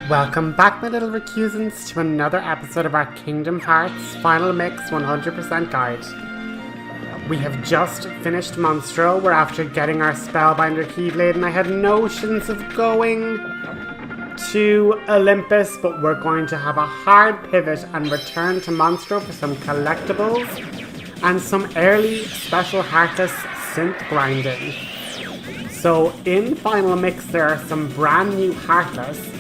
Welcome back, my little recusants, to another episode of our Kingdom Hearts Final Mix 100% guide. We have just finished Monstro. We're after getting our Spellbinder Keyblade, and I had notions of going to Olympus, but we're going to have a hard pivot and return to Monstro for some collectibles and some early special Heartless synth grinding. So in Final Mix, there are some brand new Heartless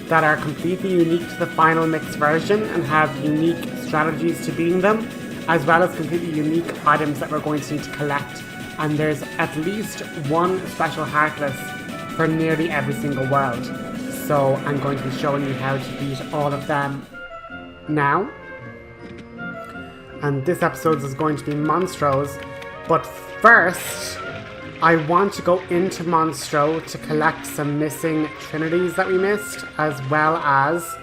that are completely unique to the Final Mix version and have unique strategies to beating them, as well as completely unique items that we're going to need to collect. And there's at least one special Heartless for nearly every single world. So I'm going to be showing you how to beat all of them now. And this episode is going to be Monstro's, but first I want to go into Monstro to collect some missing trinities that we missed, as well as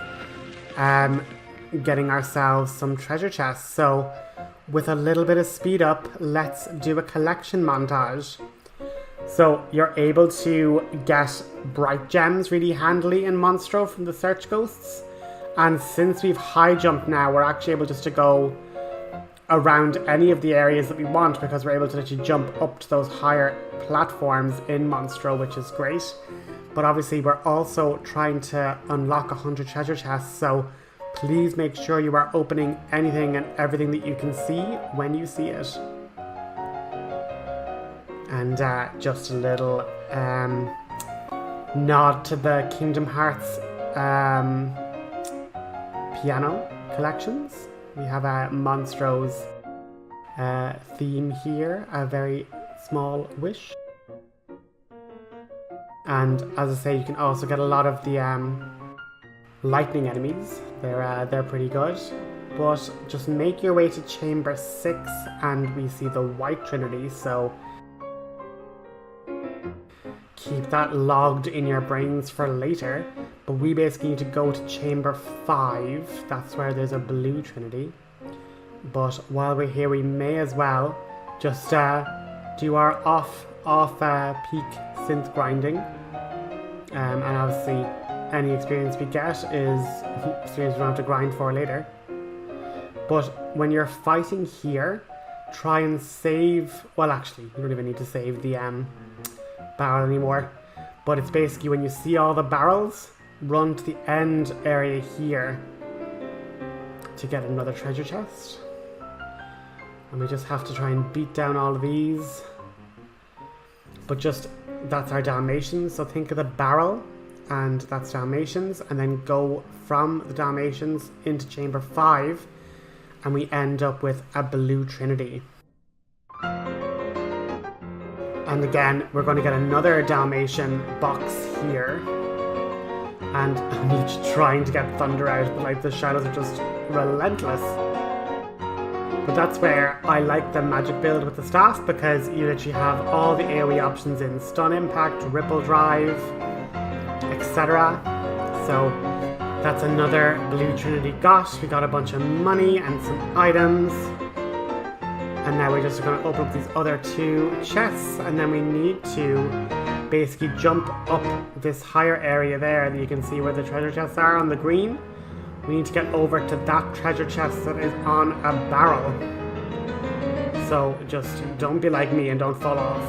getting ourselves some treasure chests. So with a little bit of speed up, let's do a collection montage. So you're able to get bright gems really handily in Monstro from the search ghosts. And since we've high jumped now, we're actually able just to go around any of the areas that we want, because we're able to literally jump up to those higher platforms in Monstro, which is great. But obviously we're also trying to unlock 100 treasure chests, so please make sure you are opening anything and everything that you can see when you see it. And just a little nod to the Kingdom Hearts piano collections. We have a Monstro's theme here, a very small wish. And as I say, you can also get a lot of the lightning enemies. They're pretty good. But just make your way to Chamber 6 and we see the White Trinity, so keep that logged in your brains for later. But we basically need to go to Chamber 5. That's where there's a blue trinity. But while we're here, we may as well just do our off-peak synth grinding. And obviously, any experience we get is experience we don't have to grind for later. But when you're fighting here, try and save... Well, actually, you don't even need to save the barrel anymore. But it's basically when you see all the barrels, run to the end area here to get another treasure chest. And we just have to try and beat down all of these. But just, that's our Dalmatians, so think of the barrel, and that's Dalmatians, and then go from the Dalmatians into Chamber 5, and we end up with a blue trinity. And again, we're going to get another Dalmatian box here. And I'm each trying to get Thunder out, but like the shadows are just relentless. But that's where I like the magic build with the staff, because you literally have all the AoE options in Stun Impact, Ripple Drive, etc. So that's another blue trinity got. We got a bunch of money and some items. And now we're just going to open up these other two chests, and then we need to basically jump up this higher area there that you can see where the treasure chests are on the green. We need to get over to that treasure chest that is on a barrel. So just don't be like me and don't fall off.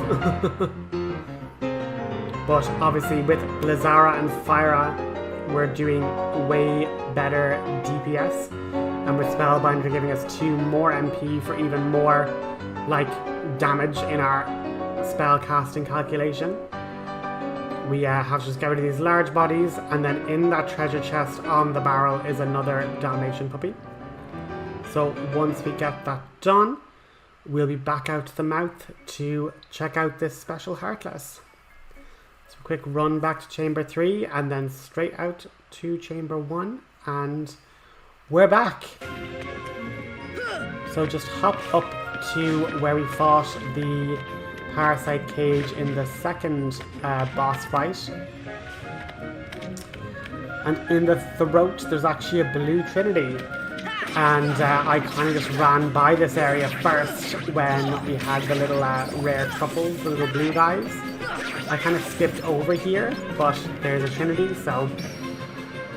But obviously with Blizzara and Fyra, we're doing way better DPS. And with Spellbinder giving us 2 more MP for even more like damage in our spell casting calculation. We have to just get rid of these large bodies, and then in that treasure chest on the barrel is another Dalmatian puppy. So once we get that done, we'll be back out to the mouth to check out this special Heartless. So a quick run back to Chamber 3 and then straight out to Chamber 1, and we're back. So just hop up to where we fought the Parasite Cage in the second boss fight. And in the throat there's actually a blue trinity. And I kind of just ran by this area first when we had the little rare truffles, the little blue guys. I kind of skipped over here, but there's a trinity, so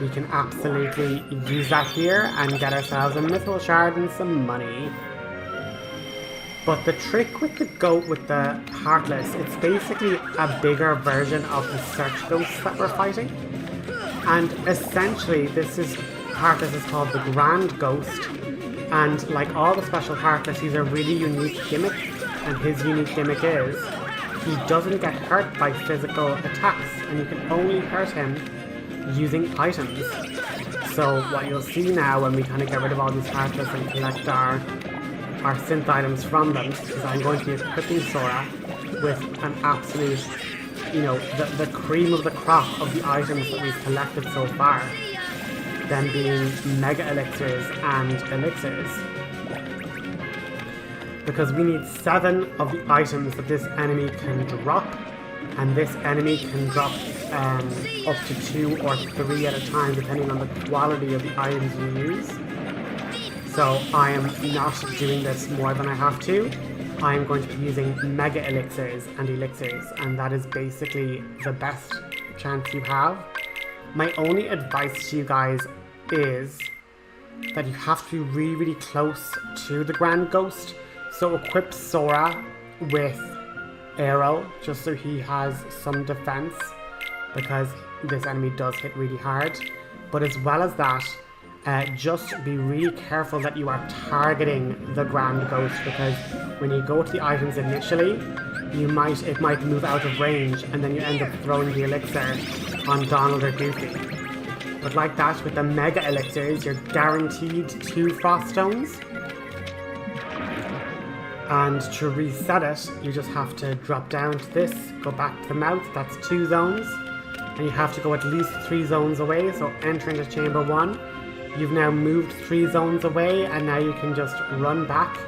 we can absolutely use that here and get ourselves a mythical shard and some money. But the trick with the goat with the Heartless, it's basically a bigger version of the search ghosts that we're fighting. And essentially Heartless is called the Grand Ghost, and like all the special Heartless, he's a really unique gimmick, and his unique gimmick is he doesn't get hurt by physical attacks, and you can only hurt him using items. So what you'll see now when we kind of get rid of all these Heartless and collect our synth items from them is I'm going to be equipping Sora with an absolute, you know, the cream of the crop of the items that we've collected so far. Them being Mega Elixirs and Elixirs. Because we need 7 of the items that this enemy can drop, and this enemy can drop up to 2 or 3 at a time depending on the quality of the items you use. So I am not doing this more than I have to. I am going to be using Mega Elixirs and Elixirs, and that is basically the best chance you have. My only advice to you guys is that you have to be really, really close to the Grand Ghost. So equip Sora with Arrow, just so he has some defense, because this enemy does hit really hard. But as well as that, just be really careful that you are targeting the Grand Ghost, because when you go to the items initially, it might move out of range, and then you end up throwing the elixir on Donald or Goofy. But like that, with the Mega Elixirs, you're guaranteed 2 Frost Stones. And to reset it, you just have to drop down to this, go back to the mouth, that's 2 zones. And you have to go at least 3 zones away, so enter into chamber 1. You've now moved 3 zones away, and now you can just run back.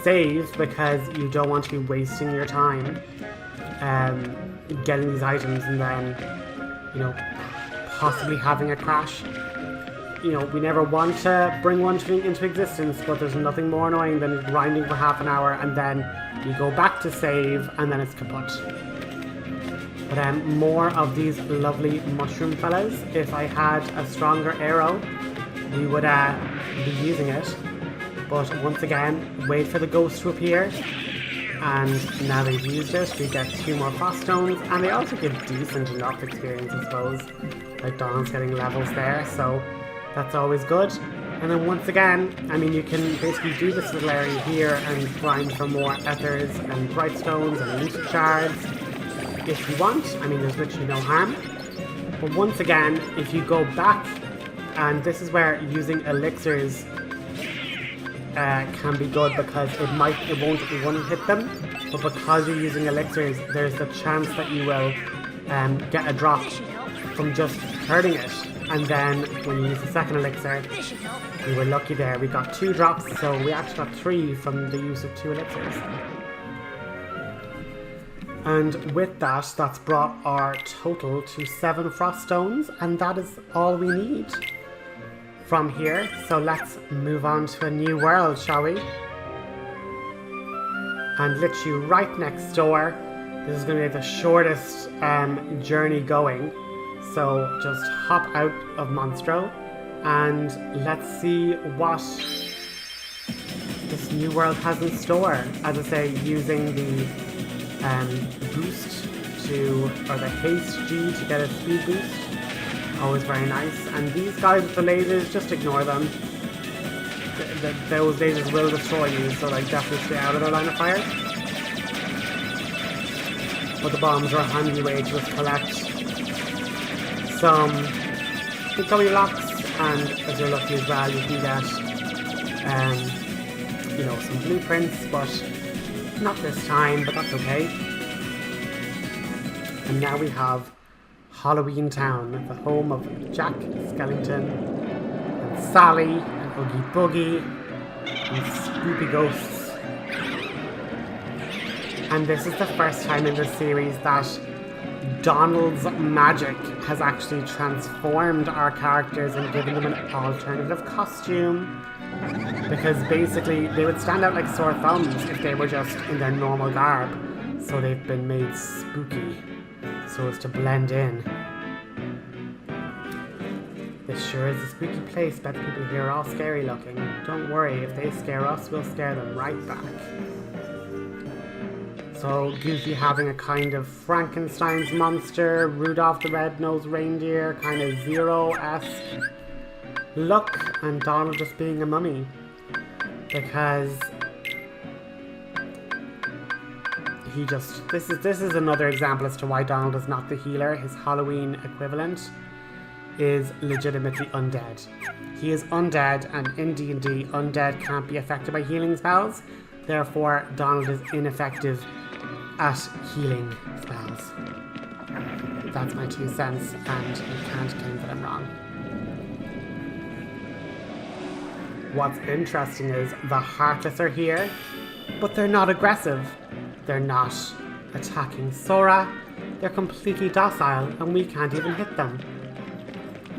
Save, because you don't want to be wasting your time getting these items and then, you know, possibly having a crash. You know, we never want to bring one into existence, but there's nothing more annoying than grinding for half an hour and then you go back to save and then it's kaput. But more of these lovely mushroom fellas. If I had a stronger arrow, we would be using it. But once again, wait for the ghost to appear. And now they've used it, we get 2 more Frost Stones, and they also give decent enough experience, I suppose. Like Donald's getting levels there, so that's always good. And then once again, I mean, you can basically do this little area here and grind for more Ethers and Bright Stones and Lucid Shards if you want. I mean, there's literally no harm. But once again, if you go back, and this is where using elixirs can be good, because it won't hit them, but because you're using elixirs, there's the chance that you will get a drop from just hurting it. And then when you use the second elixir, we were lucky there. We got 2 drops, so we actually got 3 from the use of 2 elixirs. And with that, that's brought our total to 7 Frost Stones, and that is all we need from here. So let's move on to a new world, shall we? And literally right next door, this is going to be the shortest journey going. So just hop out of Monstro and let's see what this new world has in store. As I say, using the boost or the haste G to get a speed boost. Always very nice. And these guys with the lasers, just ignore them. Those lasers will destroy you, so like definitely stay out of their line of fire. But the bombs are a handy way to just collect some incoming locks, and if you're lucky as well, you can get you know, some blueprints, but not this time, but that's okay. And now we have Halloween Town, the home of Jack Skellington and Sally and Oogie Boogie and Spoopy Ghosts. And this is the first time in this series that Donald's magic has actually transformed our characters and given them an alternative costume. Because basically they would stand out like sore thumbs if they were just in their normal garb. So they've been made spooky so as to blend in. This sure is a spooky place. Bet the people here are all scary looking. Don't worry, if they scare us, we'll scare them right back. So, Goofy having a kind of Frankenstein's monster, Rudolph the Red-Nosed Reindeer, kind of Zero-esque look, and Donald just being a mummy. Because he just... This is another example as to why Donald is not the healer. His Halloween equivalent is legitimately undead. He is undead, and in D&D, undead can't be affected by healing spells. Therefore, Donald is ineffective at healing spells. That's my 2 cents, and you can't claim that I'm wrong. What's interesting is the Heartless are here, but they're not aggressive. They're not attacking Sora. They're completely docile, and we can't even hit them.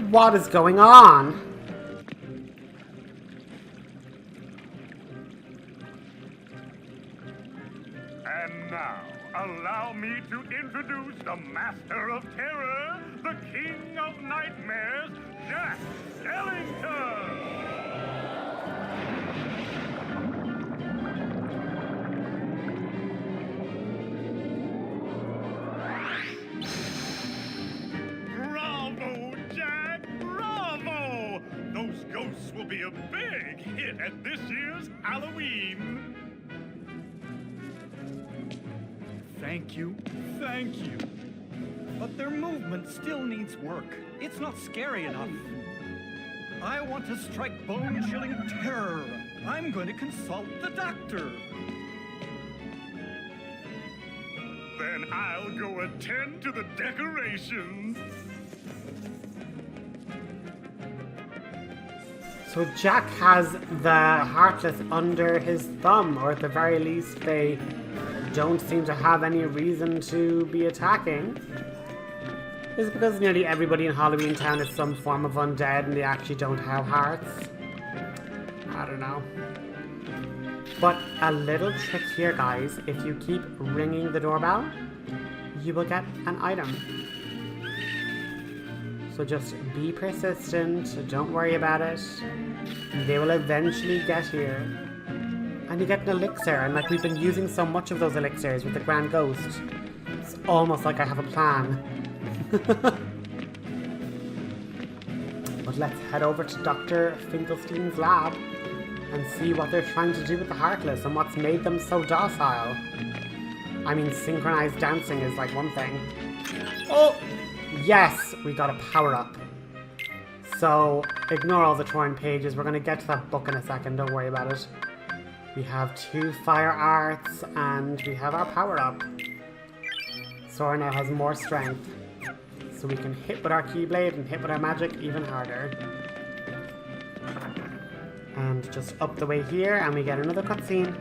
What is going on? And now, allow me to introduce the Master of Terror, the King of Nightmares, Jack Skellington! Bravo, Jack! Bravo! Those ghosts will be a big hit at this year's Halloween! Thank you. But their movement still needs work. It's not scary enough. I want to strike bone-chilling terror. I'm going to consult the doctor. Then I'll go attend to the decorations. So Jack has the Heartless under his thumb, or at the very least they don't seem to have any reason to be attacking. Is it because nearly everybody in Halloween Town is some form of undead and they actually don't have hearts? I don't know. But a little trick here, guys. If you keep ringing the doorbell, you will get an item. So just be persistent, don't worry about it. They will eventually get here. And you get an elixir, and like we've been using so much of those elixirs with the Grand Ghost. It's almost like I have a plan. But let's head over to Dr. Finkelstein's lab and see what they're trying to do with the Heartless and what's made them so docile. I mean, synchronized dancing is like one thing. Oh! Yes! We got a power-up. So, ignore all the torn pages. We're going to get to that book in a second. Don't worry about it. We have 2 fire arts, and we have our power-up. Sora now has more strength. So we can hit with our Keyblade and hit with our magic even harder. And just up the way here, and we get another cutscene.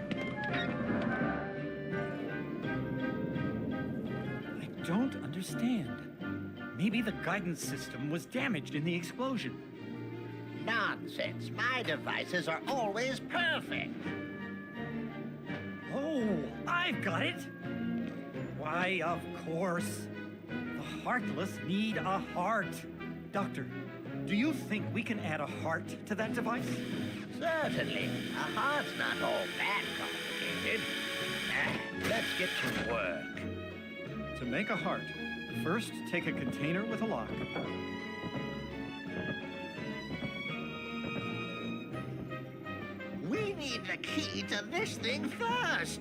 I don't understand. Maybe the guidance system was damaged in the explosion. Nonsense. My devices are always perfect. Oh, I've got it! Why, of course. The Heartless need a heart. Doctor, do you think we can add a heart to that device? Certainly. A heart's not all that complicated. Let's get to work. To make a heart, first take a container with a lock. We need the key to this thing first.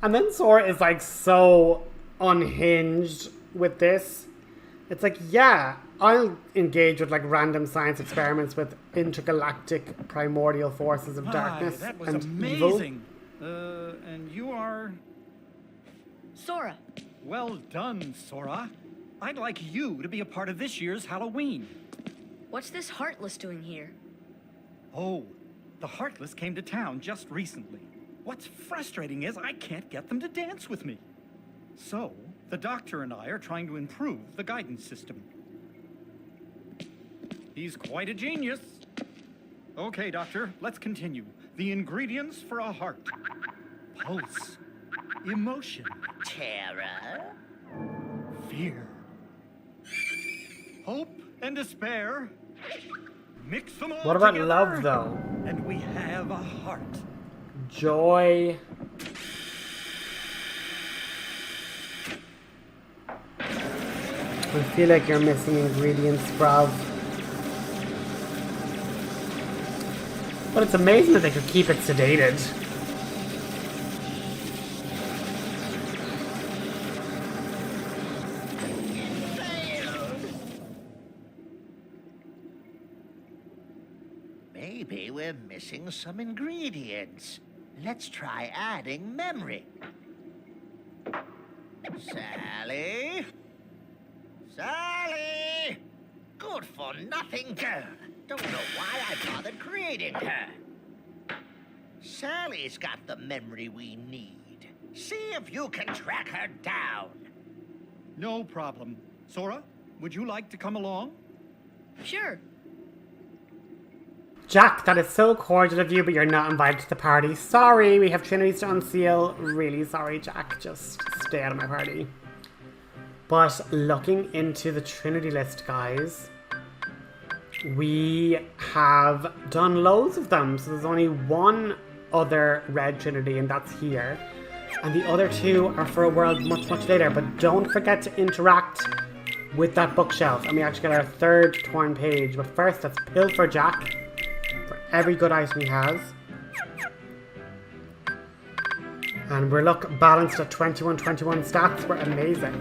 And then Sora is like so unhinged with this. It's like, yeah, I'll engage with like random science experiments with intergalactic primordial forces of darkness that was and amazing. evil. And you are... Sora. Well done, Sora. I'd like you to be a part of this year's Halloween. What's this Heartless doing here? Oh, the Heartless came to town just recently. What's frustrating is I can't get them to dance with me. So, the doctor and I are trying to improve the guidance system. He's quite a genius. Okay, Doctor, let's continue. The ingredients for a heart. Pulse. emotion, Terror? fear, hope, and despair. Mix them all What about together, love, though? and we have a heart. Joy. I feel like you're missing ingredients, bruv. But it's amazing that they could keep it sedated. Maybe we're missing some ingredients. Let's try adding memory. Sally? Sally! Good for nothing girl. Don't know why I bothered creating her. Sally's got the memory we need. See if you can track her down. No problem. Sora, would you like to come along? Sure. Jack, that is so cordial of you, but you're not invited to the party. Sorry, we have trinities to unseal. Really sorry, Jack. Just stay out of my party. But looking into the Trinity list, guys, we have done loads of them. So there's only one other red Trinity, and that's here. And the other two are for a world much, much later. But don't forget to interact with that bookshelf. And we actually get our third torn page. But first, let's pilfer Jack for every good item he has. And we're balanced at 21 stats. We're amazing.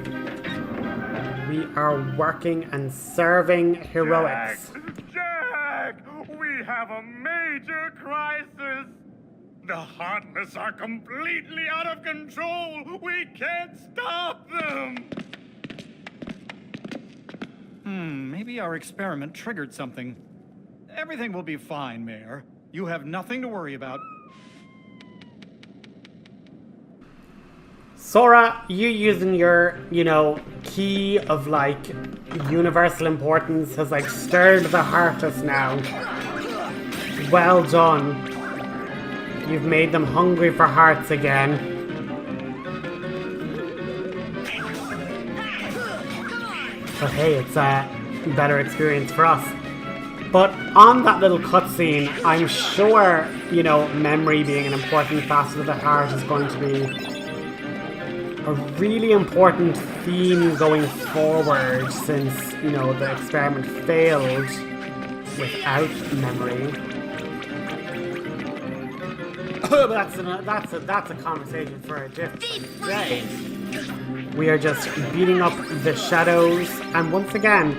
We are working and serving heroics. Jack! We have a major crisis! The Heartless are completely out of control! We can't stop them! Maybe our experiment triggered something. Everything will be fine, Mayor. You have nothing to worry about. Sora, you using your, key of, universal importance has, stirred the Heartless now. Well done. You've made them hungry for hearts again. But hey, it's a better experience for us. But on that little cutscene, I'm sure, memory being an important facet of the heart is going to be a really important theme going forward, since the experiment failed without memory. But that's a conversation for a different day. We are just beating up the shadows, and once again,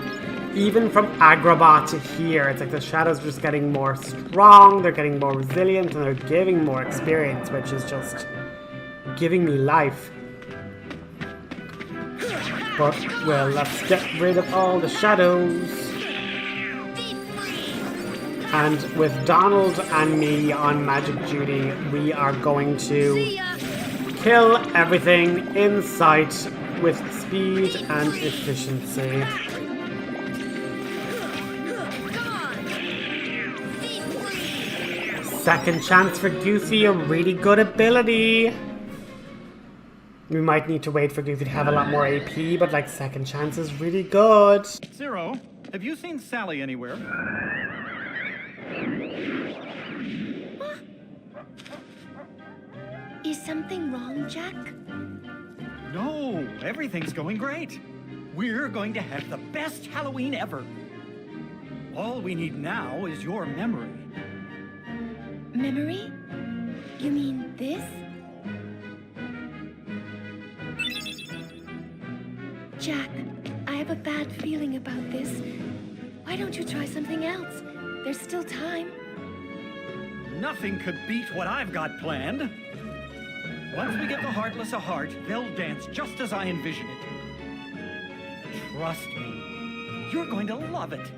even from Agrabah to here, it's like the shadows are just getting more strong, they're getting more resilient, and they're giving more experience, which is just giving me life. But, well, let's get rid of all the shadows. And with Donald and me on magic duty, we are going to kill everything in sight with speed and efficiency. Second chance for Goofy, a really good ability. We might need to wait for Goofy to have a lot more AP, but second chance is really good. Zero, have you seen Sally anywhere? Is something wrong, Jack? No, everything's going great. We're going to have the best Halloween ever. All we need now is your memory. Memory? You mean this? Jack, I have a bad feeling about this. Why don't you try something else? There's still time. Nothing could beat what I've got planned. Once we get the Heartless a heart, they'll dance just as I envision it. Trust me, you're going to love it.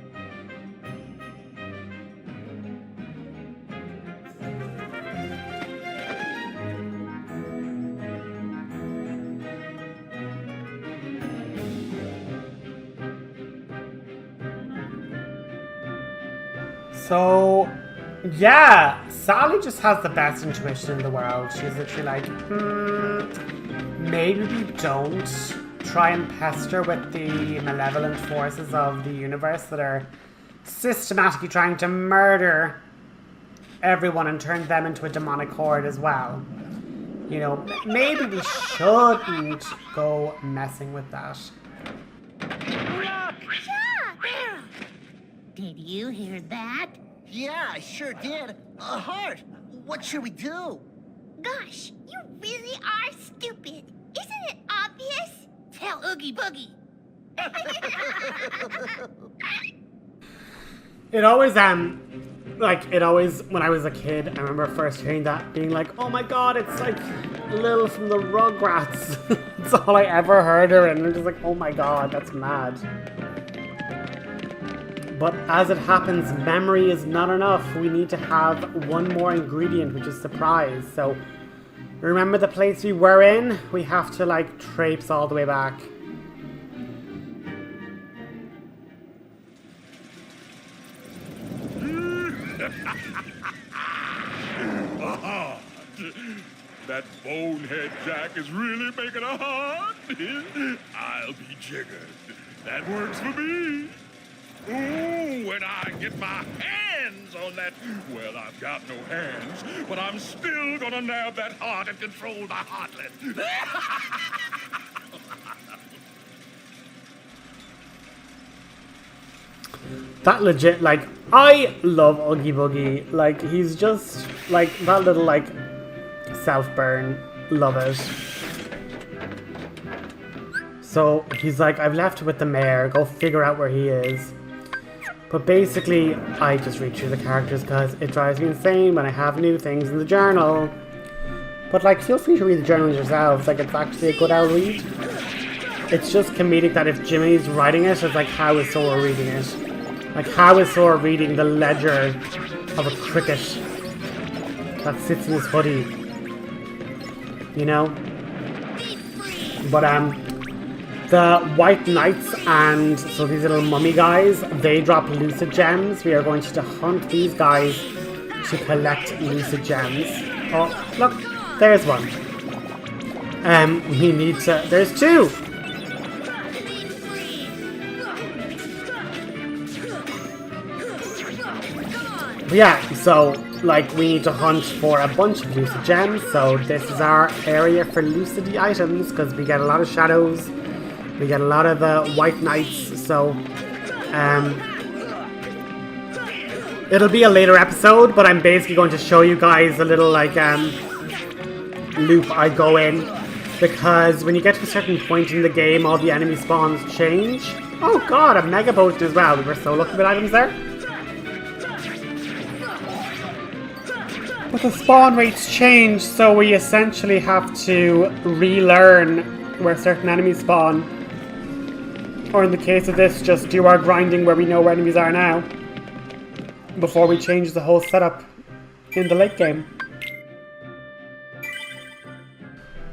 So, yeah, Sally just has the best intuition in the world. She's literally like, maybe we don't try and pester with the malevolent forces of the universe that are systematically trying to murder everyone and turn them into a demonic horde as well. You know, maybe we shouldn't go messing with that. Did you hear that? Yeah, I sure did. A heart. What should we do? Gosh, you really are stupid. Isn't it obvious? Tell Oogie Boogie. It always, when I was a kid, I remember first hearing that, being like, oh my god, it's like Lil from the Rugrats. That's all I ever heard her, and I'm just like, oh my god, that's mad. But as it happens, memory is not enough. We need to have one more ingredient, which is surprise. So, remember the place we were in? We have to, like, traipse all the way back. A heart. That bonehead Jack is really making a heart. I'll be jiggered. That works for me. Ooh, when I get my hands on that... Well, I've got no hands, but I'm still gonna nab that heart and control the Heartless. That legit, like, I love Oogie Boogie. Like, he's just, like, that little, like, self-burn. Love it. So, he's like, I've left it with the mayor. Go figure out where he is. But basically, I just read through the characters because it drives me insane when I have new things in the journal. But, like, feel free to read the journal yourselves. Like, it's actually a good old read. It's just comedic that if Jimmy's writing it, it's like, how is Sora reading it? Like, how is Sora reading the ledger of a cricket that sits in his hoodie? You know? But, the White Knights and so these little mummy guys, they drop lucid gems. We are going to hunt these guys to collect lucid gems. Oh, look, there's one. We need to, there's two! But yeah, so, like, we need to hunt for a bunch of lucid gems. So this is our area for lucid items, because we get a lot of shadows. We get a lot of the White Knights, so it'll be a later episode, but I'm basically going to show you guys a little, like, loop I go in, because when you get to a certain point in the game, all the enemy spawns change. Oh god, a mega potion as well. We were so lucky with items there. But the spawn rates change, so we essentially have to relearn where certain enemies spawn. Or in the case of this, just do our grinding where we know where enemies are now. Before we change the whole setup in the late game.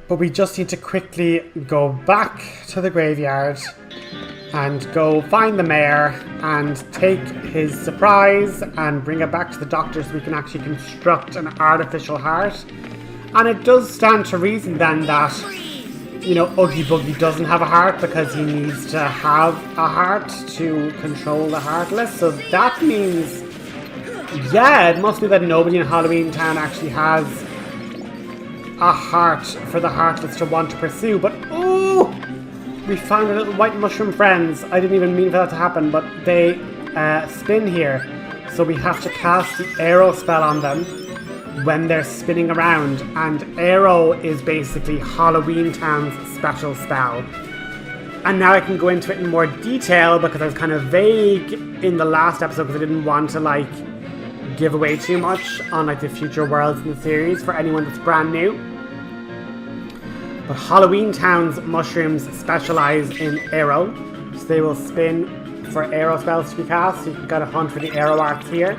But we just need to quickly go back to the graveyard and go find the mayor and take his surprise and bring it back to the doctor so we can actually construct an artificial heart. And it does stand to reason then that, you know, Oogie Boogie doesn't have a heart because he needs to have a heart to control the Heartless. So that means, yeah, it must be that nobody in Halloween Town actually has a heart for the Heartless to want to pursue. But, ooh, we found our little white mushroom friends. I didn't even mean for that to happen, but they spin here. So we have to cast the arrow spell on them when they're spinning around, and Arrow is basically Halloween Town's special spell. And now I can go into it in more detail because I was kind of vague in the last episode because I didn't want to, like, give away too much on, like, the future worlds in the series for anyone that's brand new. But Halloween Town's mushrooms specialize in Arrow, so they will spin for Arrow spells to be cast, so you can kind of hunt for the Arrow arts here.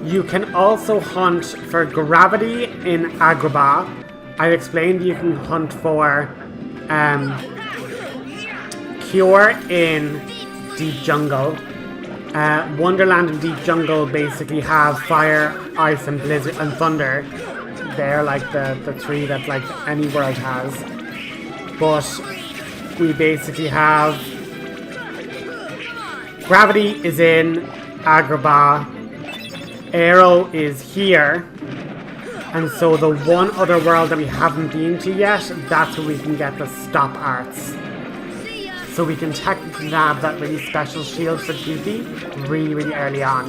You can also hunt for Gravity in Agrabah. I've explained you can hunt for Cure in Deep Jungle. Wonderland and Deep Jungle basically have Fire, Ice, and Blizzard and Thunder. They're like the three that, like, any world has. But we basically have Gravity is in Agrabah, Aero is here, and so the one other world that we haven't been to yet, that's where we can get the stop arts. So we can technically have that really special shield for Goofy really early on.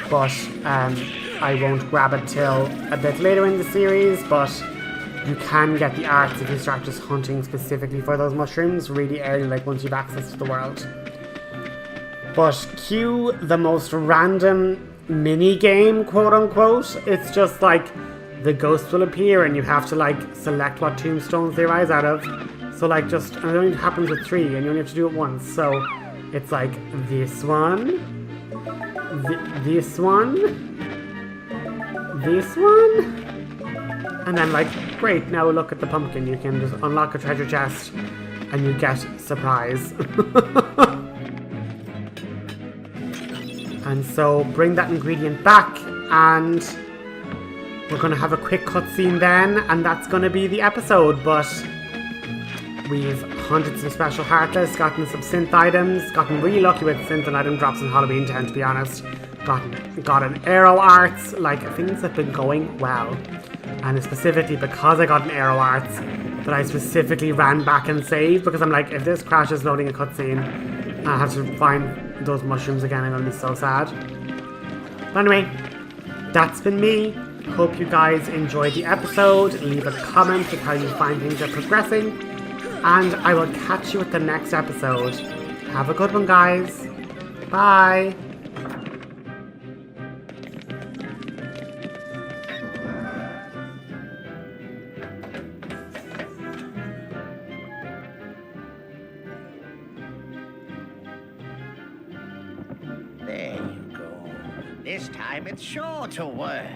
But I won't grab it till a bit later in the series, but you can get the arts if you start just hunting specifically for those mushrooms really early, like once you've access to the world. But cue the most random mini game, quote unquote. It's just like the ghosts will appear and you have to like select what tombstones they rise out of. So like just, and it only happens with 3 and you only have to do it once. So it's like this one, this one, this one, and then like, great, now look at the pumpkin. You can just unlock a treasure chest and you get surprise. And so bring that ingredient back and we're going to have a quick cutscene then, and that's going to be the episode. But we've hunted some special Heartless, gotten some synth items, gotten really lucky with synth and item drops in Halloween Town, to be honest. Got an Aero arts, like things have been going well. And it's specifically because I got an Aero arts that I specifically ran back and saved, because I'm like, if this crashes loading a cutscene and I have to find those mushrooms again, I'm going to be so sad. But anyway, that's been me. Hope you guys enjoyed the episode. Leave a comment with how you find things are progressing. And I will catch you at the next episode. Have a good one, guys. Bye. There you go. This time it's sure to work.